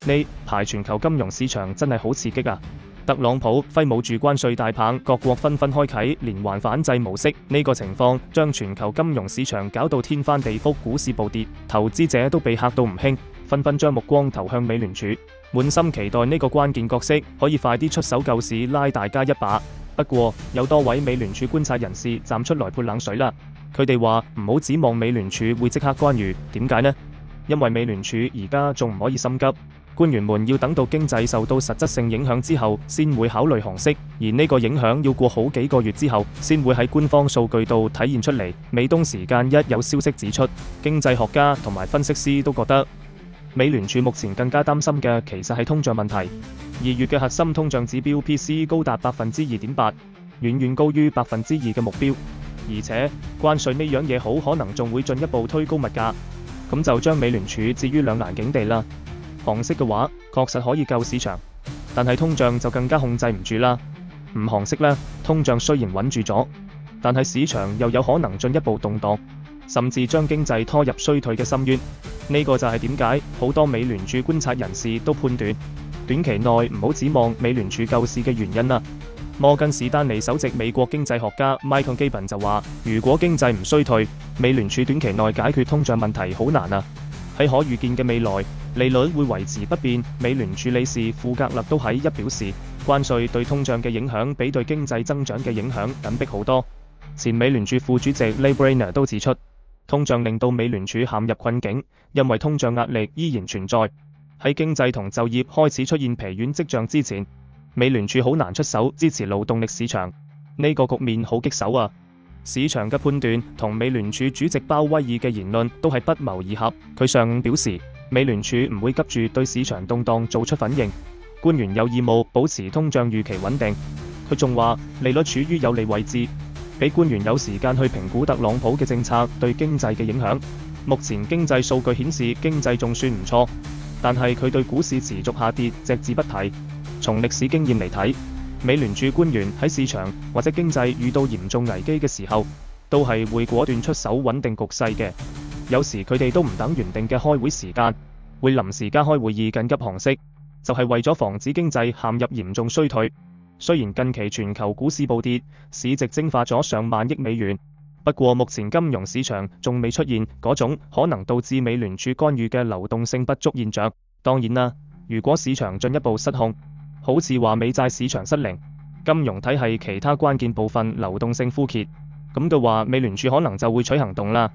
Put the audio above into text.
呢排全球金融市場真係好刺激啊！特朗普揮舞住關稅大棒，各國紛紛開啟連環反制模式。呢個情況將全球金融市場搞到天翻地覆，股市暴跌，投資者都被嚇到唔輕，紛紛將目光投向美聯儲，滿心期待呢個關鍵角色可以快啲出手救市，拉大家一把。不過有多位美聯儲觀察人士站出來潑冷水啦，佢哋話唔好指望美聯儲會即刻干預。點解呢？因為美聯儲而家仲唔可以心急。官員們要等到經濟受到實質性影響之後，先會考慮降息，而呢個影響要過好幾個月之後，先會喺官方數據度體現出嚟。美東時間一有消息指出，經濟學家同埋分析師都覺得，美聯儲目前更加擔心嘅其實係通脹問題。2月嘅核心通脹指標 PCE 高達 2.8%， 遠遠高於 2% 嘅目標，而且關稅呢樣嘢好可能仲會進一步推高物價，咁就將美聯儲置於兩難境地啦。降息嘅話，確實可以救市場，但係通脹就更加控制唔住啦。唔降息呢，通脹雖然穩住咗，但係市場又有可能進一步動盪，甚至將經濟拖入衰退嘅深淵。呢個就係點解好多美聯儲觀察人士都判斷，短期內唔好指望美聯儲救市嘅原因啦。摩根士丹利首席美國經濟學家 Michael Gabon 就話，如果經濟唔衰退，美聯儲短期內解決通脹問題好難啊。喺可預見嘅未來，利率會維持不變。美聯儲理事庫格勒都喺一表示，關稅對通脹嘅影響比對經濟增長嘅影響緊迫好多。前美聯儲副主席 Lee Brainerd 都指出，通脹令到美聯儲陷入困境，因為通脹壓力依然存在。喺經濟同就業開始出現疲軟跡象之前，美聯儲好難出手支持勞動力市場。呢個局面好棘手啊！市場嘅判斷同美聯儲主席鮑威爾嘅言論都係不謀而合。佢上午表示，美聯儲唔會急住對市場動盪做出反應，官員有義務保持通脹預期穩定。佢仲話，利率處於有利位置，俾官員有時間去評估特朗普嘅政策對經濟嘅影響。目前經濟數據顯示經濟仲算唔錯，但係佢對股市持續下跌隻字不提。從歷史經驗嚟睇，美聯儲官員喺市場或者經濟遇到嚴重危機嘅時候，都係會果斷出手穩定局勢嘅。有時佢哋都唔等原定嘅開會時間，會臨時加開會議緊急降息，就係為咗防止經濟陷入嚴重衰退。雖然近期全球股市暴跌，市值蒸發咗上萬億美元，不過目前金融市場仲未出現嗰種可能導致美聯儲干預嘅流動性不足現象。當然啦，如果市場進一步失控，好似話美債市場失靈，金融體系其他關鍵部分流動性枯竭，咁嘅話美聯儲可能就會取行動啦。